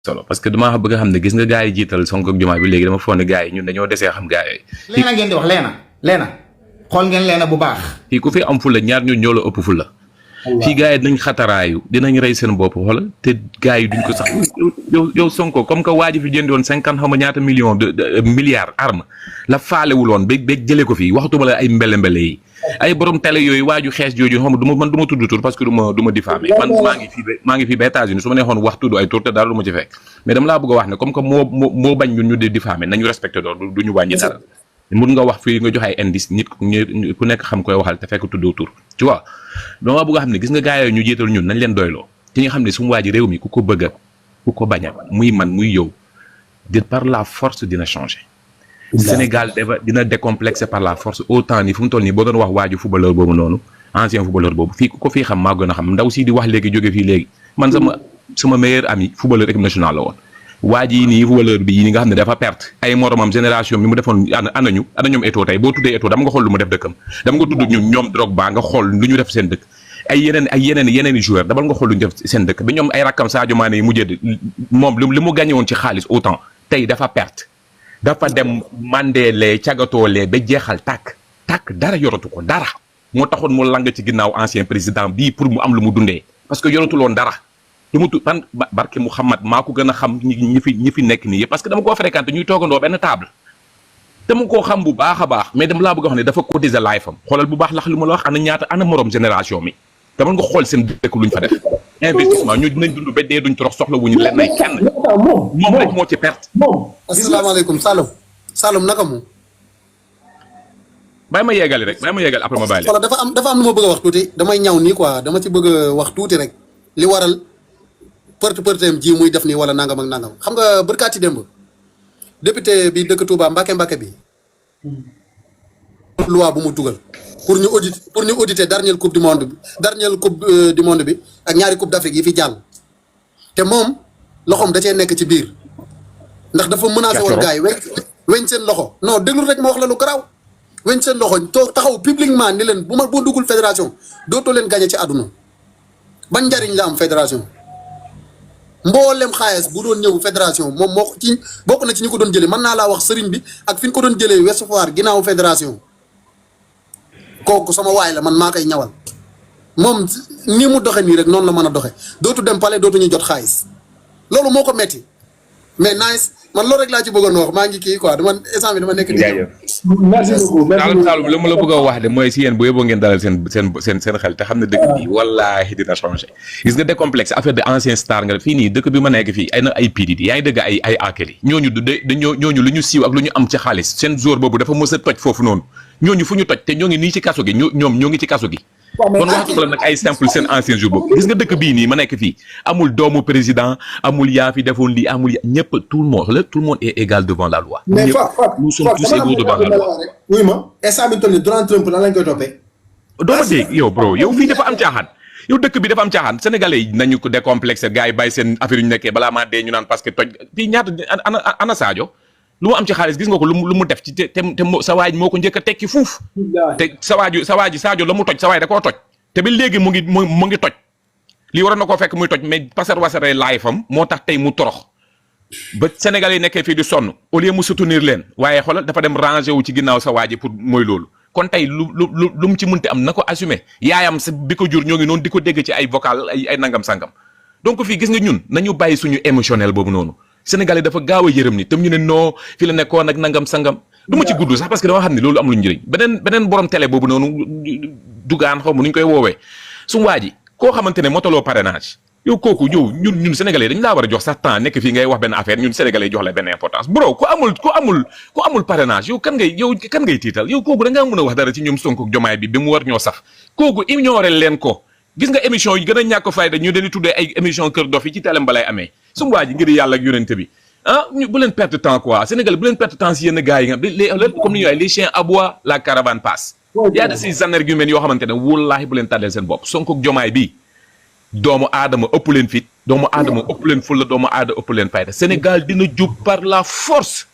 solo parce que damaa bëgg a xam ne gis nga gars yi jiital Sonko ak Diomaye bi léegi dama foog ne gars yi ñun dañoo desee xam gars yi. leena ngeen di wax leena xool ngeen leena bu baax. fii ku fi am fulla ñaar ñun ñoo la ëpp fulla. fii gars yi dinañ xataraayu dinañ rey seen bopp xoolal te gars yi duñ ko sax yow Sonko comme que waa ji fi jëndoon 50 xam nga ñaata millions de milliards arme la faalewul woon ba jëlee ko fii waxtuma la ay mbele yi. ay borom télé yooyu waaju xees jooju xam nga man du ma tudd tur parce que du ma diffamé man maa ngi fii ba États-Unis su ma neexoon wax tudd ay tur te dara du ma ci fekk mais dama laa bëgg a wax ne comme que moo bañ ñun ñu di diffamé nañu respecté doon du ñu wàññi dara mun nga wax fii nga joxe ay indice nit ku nekk xam koy waxal te fekk tuddoo tur tu vois dama bëgg a xam ne gis nga gars yooyu ñu jiital ñun nañ leen doyloo ci nga xam ne sumu waa ji réew mi ku ko bëgg a ku ko bañ a muy man muy yow di par la force dina changer Sénégal dina décomplexé par la force autant ni fu mu toll nii boo doon wax waaju footballeur boobu noonu ancien footballeur boobu fii ku ko fii xam maa gën a xam ndaw si di wax léegi jóge fii léegi man sama meilleur ami footballeur équipe nationale la woon waa ji nii footballeur bi yi nga xam ne dafa perte ay moromam génération bi mu defoon ana ñoom Eto'o tey boo tuddee Eto'o dama nga xool lu mu def dëkkam dama nga tudd ñoom Drogba nga xool lu ñu def seen dëkk ay yeneen i joueur dabal nga xool lu ñu def seen dëkk ba ñoom ay rakkam Sadio Mané yi mujjee moom li mu gagné woon ci xaalis autant tey dafa perte dafa dem mandeelee cagatoolee ba jeexal tàkk dara yoratu ko dara moo taxoon mu lang ci ginnaaw ancien président bii pour mu am lu mu dundee parce que yoratuloon dara lu mu barke Mouhamad maa ko gën a xam ñi fi nekk nii yëpp parce que dama koo fréquenté ñuy toogandoo benn table dama koo xam bu baax a baax mais dama laa bëgg a wax ne dafa cotiser life am xoolal bu baax lax li ma la wax ana morom génération mi dama nga xool seen dëkk luñ fa def investissement ñu dinañ dund ba dee duñ torox soxla wuñu leen ay kenn moom rek moo ci perte. asalaamaaleykum Saloum naka mu. bàyyi ma yeggali après ma bàyyi la. dafa am lu ma bëgg a wax tuuti damay ñaw nii quoi dama ci bëgg a wax tuuti rek li waral përteem ji muy def nii wala nangam ak nangam xam nga bërkaati démb député bi dëkk Touba Mbacke bi. loi bu mu dugal pour ñu auditer dernière coupe du monde bi ak ñaari coupe d'Afrique yi fi jàll te moom loxoom da cee nekk ci biir ndax dafa menacé woon gars yi weñ seen loxo non déglu rek ma wax la lu garaaw weñ seen loxo taxaw publiquement ni leen boo duggul fédération dootoo leen gagné ci àdduna ban njariñ la am fédération mboolem xaalis bu doon ñëw fédération moom moo ci bokk na ci ñi ko doon jëlee mën naa laa wax sëriñ bi ak fi ñu ko doon jëlee Ouest Foire ginnaaw fédération kooku sama waay la man maa koy ñawal moom ni mu doxe nii rek noonu la mën a doxe dootu dem palais dootu ñu jot xaalis loolu moo ko metti mais nice man loolu rek laa ci bëggoon wax maa ngi kii quoi dama instant bi dama nekk di merci beaucoup Saloum li ma la bëgg a wax de mooy si yéen bu yóbboo ngeen dalal seen xel te xam ne dëkk bi wallaahi dina changé gis nga décomplexe affaire de ancien star nga fii nii dëkk bi ma nekk fii ay PDD yaa ngi dëgg ay akeli ñooñu lu ñu siiw ak lu ñu am ci xaalis seen jour boobu dafa mës a toj foofu noonu ñooñu fu ñu toj te ñoo ngi nii ci kaso gi ñoom ñoo ngi ci kaso gi kon waxatuma la nag ay simple seen ancien jour boobu gis nga dëkk bii nii ma nekk fii amul doomu président amul yaa fi defoon lii amul ñëpp tout le monde est égal devant la loi. mais nous sommes tous égaux devant la loi. oui ma instant bi toll nii Donald Trump lan lañ koy toppee. doo ma dégg yow bro yow fii dafa am caaxaan yow dëkk bi dafa am caaxaan sénégalais yi nañu ko décomplexé gars yi bàyyi seen affaire yu ñu nekkee balaa maa dee ñu naan parce que toj fii ñaata ana Sadio lu mu am ci xaalis gis nga ko lu mu def ci te sa waay moo ko njëkk a tekki fuuf te sa waay ji Sadio la mu toj sa waay da koo toj te ba léegi mu ngi toj lii waroon na koo fekk muy toj mais pasar wasare laay fam moo tax tey mu torox ba sénégalais yi nekkee fii di sonn au lieu mu soutenir leen waaye xoolal dafa dem rangé wu ci ginnaaw sa waay ji pour mooy loolu kon tey lu mu ci mënti am na ko assumé yaayam bi ko jur ñoo ngi noonu di ko dégg ci ay vocal ay nangam sangam donc fii gis nga ñun nañu bàyyi suñu émotionnel boobu noonu sénégalais dafa gaaw a yërëm ni tam ñu ne non fi la nekkoon ak nangam sangam du ma ci gudd sax parce que dama xam ne loolu am lu njëriñ beneen borom télé boobu noonu dugaan xaw ma nu ñu koy woowee su waa ji koo xamante ne motaloo parrainage yow kooku ñun sénégalais dañu laa war a jox sax temps nekk fii ngay wax benn affaire ñun sénégalais jox la benn importance bro ku amul parrainage yow kan ngay tiital yow kooku da ngaa mën a wax dara ci ñoom Sonko ak Jomaay bi mu war ñoo sax kooku ignoré leen ko gis nga émission yi gën a ñàkk fayda ñu dañuy tuddee ay émission kër dof yi ci télé balay amee su waa ji ngir yàlla ak yonente bi bu leen perte temps quoi Sénégal bu leen perte temps si yenn gars yi nga comme ni ñu waxee les chiens aboient la caravane passe y a de ces énergumènes yoo xamante ne wallaahi bu leen tàddeel seen bopp Sonko ak Jomaay bi doomu aadama ëpp leen fit doomu aadama ëpp leen fulla doomu aadama ëpp leen fayda Sénégal dina jub par la force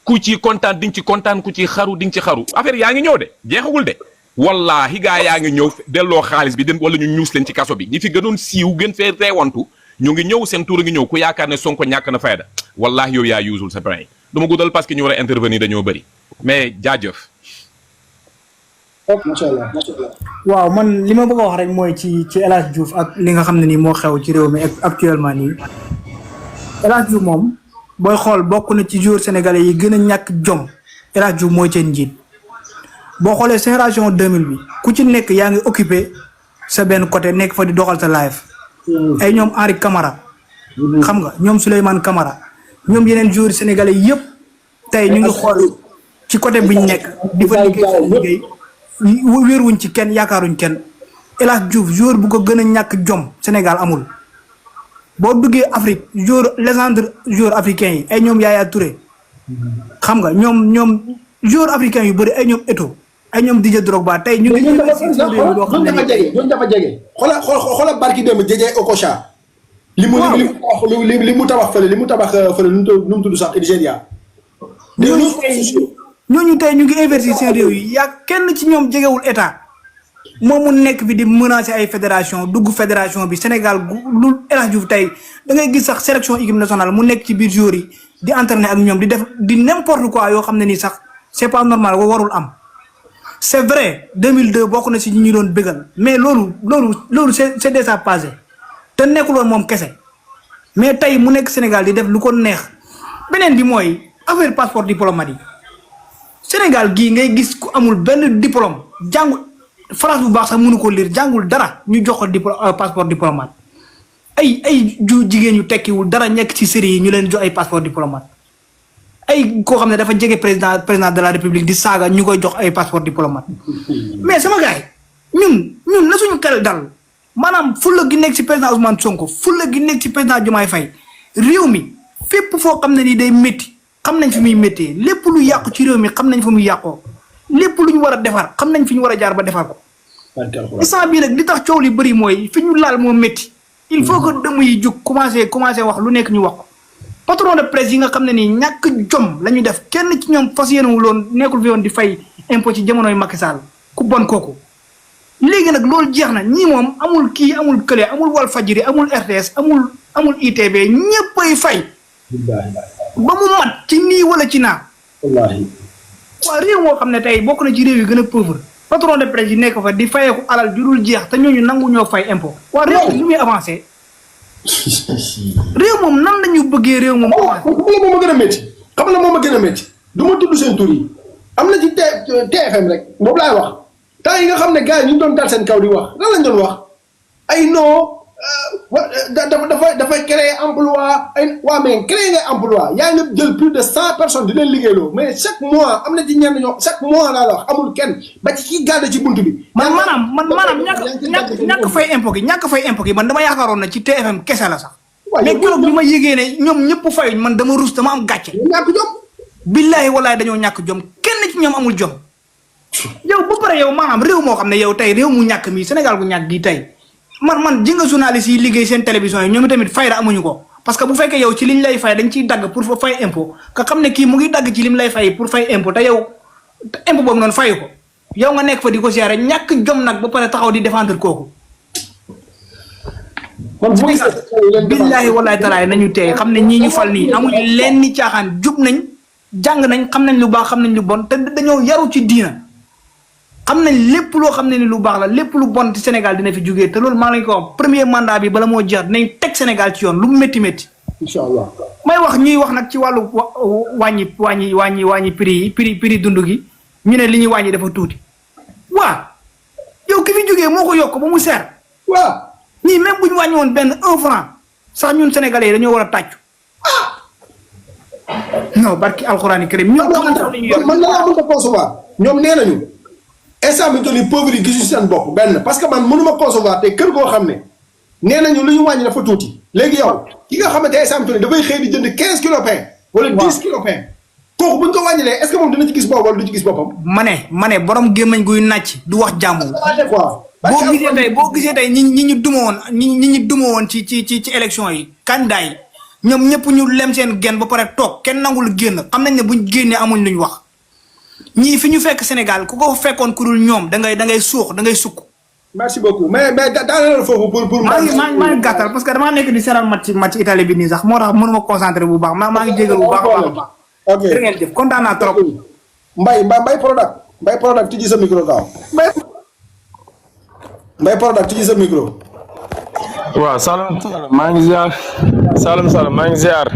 ku ci kontaan di nga ci kontaan ku ci xaru di nga ci xaru affaire yaa ngi ñëw de jeexagul de wallaahi gaa yaa ngi ñëw delloo xaalis bi wala ñu ñuus leen ci kaso bi ñi fi gënoon siiw gën fee reewantu ñu ngi ñëw seen tour ngi ñëw ku yaakaar ne Sonko ñàkk na fayda wallahi yow yaa usul sa brain du ma guddal parce que ñu war a intervenir dañoo bëri mais jaajëf. macha allah. waaw man li ma bëgg a wax rek mooy ci El Hadj Diouf ak li nga xam ne nii moo xew ci réew mi actuellement nii El Hadj Diouf moom booy xool bokk na ci joueurs sénégalais yi gën a ñàkk jom El Hadj Diouf mooy seen njiit boo xoolee génération 2000 bi ku ci nekk yaa ngi occupé sa benn côté nekk fa di doxal sa live ay ñoom Henri Camara xam nga ñoom Souleymane Camara ñoom yeneen joueurs sénégalais yëpp tey ñu ngi xool ci côté bi ñu nekk di fa liggéey seen liggéey wéeruwuñ ci kenn yaakaaruñ kenn El Hadj Diouf joueur bu ko gën a ñàkk jom Sénégal amul boo duggee Afrique joueur légende joueur africain yi ay ñoom Yaya Touré xam nga ñoom joueur africain yu bëri ay ñoom Eto'o ay ñoom Didier Drogba tey ñu ngi ñooñu dafa jege xoolal barki démb Didier Okocha. li mu tabax fële li mu tabax fële nu mu tudd sax Nigéria. ñooñu tey ñu ngi investir seen réew yi yaa kenn ci ñoom jegewul état moom mu nekk bi di menacer ay fédération dugg fédération bi Sénégal lu El Hadj Diouf tey da ngay gis sax sélection équipe nationale mu nekk ci biir joueurs yi di entraîner ak ñoom di def di n'importe quoi yoo xam ne nii sax c'est pas normal warul am. c'est vrai 2002 bokk na si ñi ñu doon bégal mais loolu c'est déjà passé te nekkuloon moom kese mais tey mu nekk Sénégal di def lu ko neex beneen bi mooy affaire passeport diplomatique Sénégal gii ngay gis ku amul benn diplôme jàngul France bu baax sax mënu ko lire jàngul dara ñu jox ko passeport diplomate ay jigéen ñu tekkiwul dara nekk ci série yi ñu leen jox ay passeport diplomate ay koo xam ne dafa jege président de la république di saaga ñu koy jox ay passeport diplomate mais sama gars yi ñun na suñu xel dal maanaam fulla gi nekk ci président Ousmane Sonko fulla gi nekk ci président Diomaye Faye réew mi fépp foo xam ne nii day métti xam nañ fi muy méttee lépp lu yàqu ci réew mi xam nañ fa muy yàqoo lépp lu ñu war a defar xam nañ fi ñu war a jaar ba defar ko instant bii nag li tax coow li bëri mooy fi ñu laal moo métti il faut que dëmm yi jug commencé wax lu nekk ñu wax ko patron de presse yi nga xam ne nii ñàkk jom la ñu def kenn ci ñoom fas yéenewul woon nekkul fi woon di fay impôt ci jamonoy Macky Sall ku bon kooku léegi nag loolu jeex na ñii moom amul kii amul kële amul Walfadjri amul RTS amul ITV ñëppay fay ba mu mat ci nii wala ci naa wallaahi waaw réew moo xam ne tey bokk na ci réew yi gën a pauvre patron de presse yi nekk fa di fayeeku alal ju dul jeex te ñooñu nangu ñoo fay impôt waaw réew mi lu muy avancé réew moom nan lañu bëggee réew moom avancé moom a gën a métti xam la moom a gën a métti du ma tudd seen tur yi am na ci TFM rek boobu laay wax temps yi nga xam ne gars yi ñu doon dal seen kaw di wax lan lañ doon wax ay non dafay créer emploi ay waa mais créer ngay emploi yaa ngi jël plus de 100 personnes di leen liggéeyloo mais chaque mois am na ci ñenn ñoo chaque mois laa la wax amul kenn ba ci kii gàdde ci bunt bi. maanaam ñàkk fay impôt gi man dama yaakaaroon na ci TFM kese la sax. mais keroog bi ma yégee ne ñoom ñëpp fayuñ man dama rus dama am gàcce. ñàkk jom. billaahi wallaahi dañoo ñàkk jom kenn ci ñoom amul jom. yow ba pare yow maanaam réew moo xam ne yow tey réew mu ñàkk mi Sénégal gu ñàkk gi tey man ji nga journaliste yi liggéey seen télévision yi ñoom tamit fayda amuñu ko parce que bu fekkee yow ci liñ lay fay dañ ciy dagg pour fay impôt nga xam ne kii mu ngi dagg ci lim lay fay pour fay impôt te yow impôt boobu noonu fayu ko yow nga nekk fa di ko gérer ñàkk jom nag ba pare taxaw di défendre kooku. billaahi wallaahi talaay nañu tey xam ne ñii ñu fal nii amuñu leen ni caaxaan jub nañ jàng nañ xam nañ lu baax xam nañ lu bon te dañoo yaru ci diina xam nañ lépp loo xam ne ni lu baax la lépp lu bon ci Sénégal dina fi jógee te loolu maa ngi leen ko wax premier mandat bi bala moo jeex dinañ teg Sénégal ci yoon lu mu métti métti. incha allah may wax ñuy wax nag ci wàllu wàññi prix dund gi ñu ne li ñuy wàññi dafa tuuti waa yow ki fi jógee moo ko yokk ba mu seer. waaw ñii même bu ñu wàññi woon benn 1 franc sax ñun sénégalais yi dañoo war a tàccu. non barki alxuraani karim ñun. man laa mën a concevoir ñoom nee nañu. instant bi ñu toll nii pauvre yi gisuñu seen bopp benn parce que man mënuma concevoir te kër goo xam ne nee nañu lu ñu wàññi dafa tuuti léegi yow ki nga xamante instant bi toll nii dafay xëy di jënd 15 kilos pain. wala 10 kilos pain. kooku bu ñu ko wàññilee est ce que moom dina ci gis boppam wala du ci gis boppam. ma ne borom gémmañ guy nàcc du wax jàmm. boo gisee tey ñi ñu duma woon ñi ñu duma woon ci élection yi candidat yi ñoom ñëpp ñu lem seen genn ba pare toog kenn nangul génn xam nañ ne buñ génnee amuñ luñ wax. ñii fi ñu fekk Sénégal ku ko fekkoon ku dul ñoom da ngay suux da ngay sukk merci beaucoup mais daanaka foofu pour. maa ngi gàttal parce que damaa nekk di seetaan match Italie bi nii sax moo tax mënuma concentré bu baax maa ngi jégal bu baax a baax. ok jërë ngeen jëf kontaan naa trop. Mbaye Prodac tijji sa micro gaaw. Mbaye Prodac tijji sa micro. waaw Saloum maa ngi ziar Saloum maa ngi ziar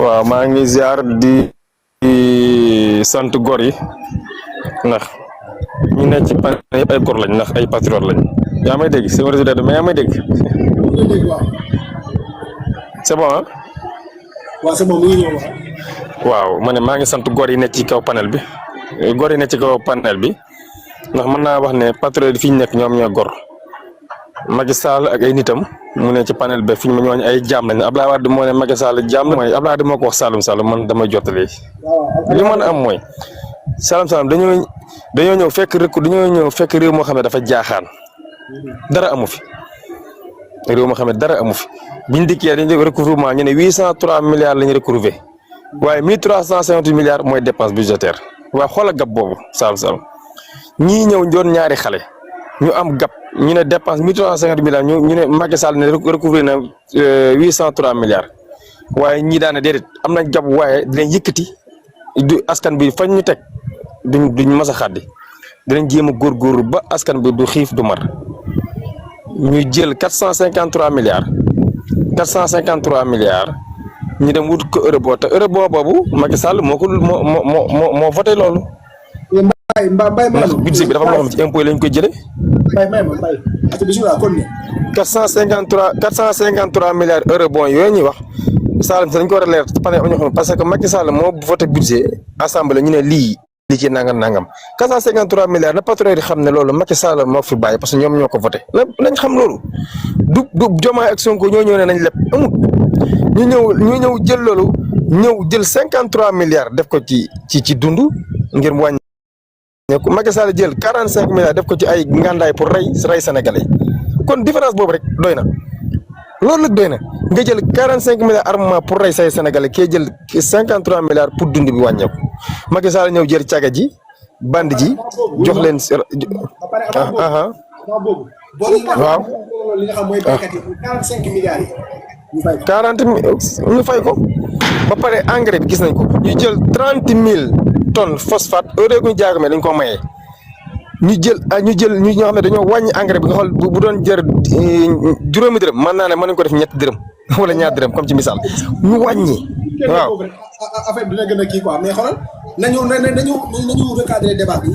waaw maa ngi ziar di sant gor yi ndax ñu nekk ci panel yëpp ay gor lañ ndax ay patriote lañ yaa may dégg c'est résultat mais yaa may dégg c'est bon ah. waaw c'est bon mu ngi ñëw waaw ma ne maa ngi sant gor yi nekk ci kaw panel bi gor yi nekk ci kaw panel bi. ndax mën naa wax ne patriote fi ñu nekk ñoom ñoo gor Macky Sall ak ay nitam mu ne ci panel ba fi ñu ñooñu ay jaam lañ Abdoulaye Wade moo ne Macky Sall jaam la mooy Abdoulaye Wade moo ko wax Saloum man damay jottali li mën a am mooy Saloum dañoo ñëw fekk réew moo xam ne dafa jaaxaan dara amu fi réew moo xam ne dara amu fi biñ dikkee dañu def recouvrement ñu ne 803 milliards la ñu recouvrer waaye 1350 milliards mooy dépense budgétaire waaye xoolal gab boobu Saloum ñii ñëw doon ñaari xale ñu am gap ñu ne dépense 1350 milliards ñu ne Macky Sall ne recouvrer na 803 milliards waaye ñii daane déedéet am nañ gap waaye dinañ yëkkati du askan bi fañ ñu teg duñ mas a xaddi dinañ jéem a góorgóorlu ba askan bi du xiif du mar ñu jël 453 milliards ñu dem wut ko euro te euro boobu Macky Sall moo voté loolu. Mbaye ndax budget bi dafa am loo xam ne ci impôt lañ koy jëlee. Mbaye bismillah kon ne 453 milliards euro bon yooyu ñuy wax Saloum dañ ko war a leer parce que Macky Sall moo voté budget assemblée ñu ne lii ci nangam 453 milliards na patriote yi xam ne loolu Macky Sall moo fi bàyyi parce que ñoom ñoo ko voté nañ xam loolu du Diomaye ak Sonko ñoo ñëw ne nañ lépp amul ñu ñëw jël loolu ñëw jël 53 milliards def ko ci dund ngir mu wàññi Macky Sall jël 45 milliards def ko ci ay ngàndaay pour rey sénégalais kon différence boobu rek doy na loolu rek doy na nga jël 45 milliards armement pour rey say sénégalais kee jël 53 milliards pour dund bi wàññeeku Macky Sall ñëw jël caga ji band ji jox leen. waaw. li nga xam mooy baykat yi 45 milliards yi. 40 ñu fay ko ba pare engrais bi gis nañ ko ñu jël 30 000 tonnes phosphate heure ñu jaagame dañ ko mayee ñu jël ñoo xam ne dañoo wàññi engrais bi nga xool bu doon jër juróomi dërëm mën naa ne mën nañ ko def ñetti dërëm wala ñaar dërëm comme ci misaal ñu wàññi. waaw affaire bi dina gën a kii quoi mais xoolal nañu recadrer débat bi.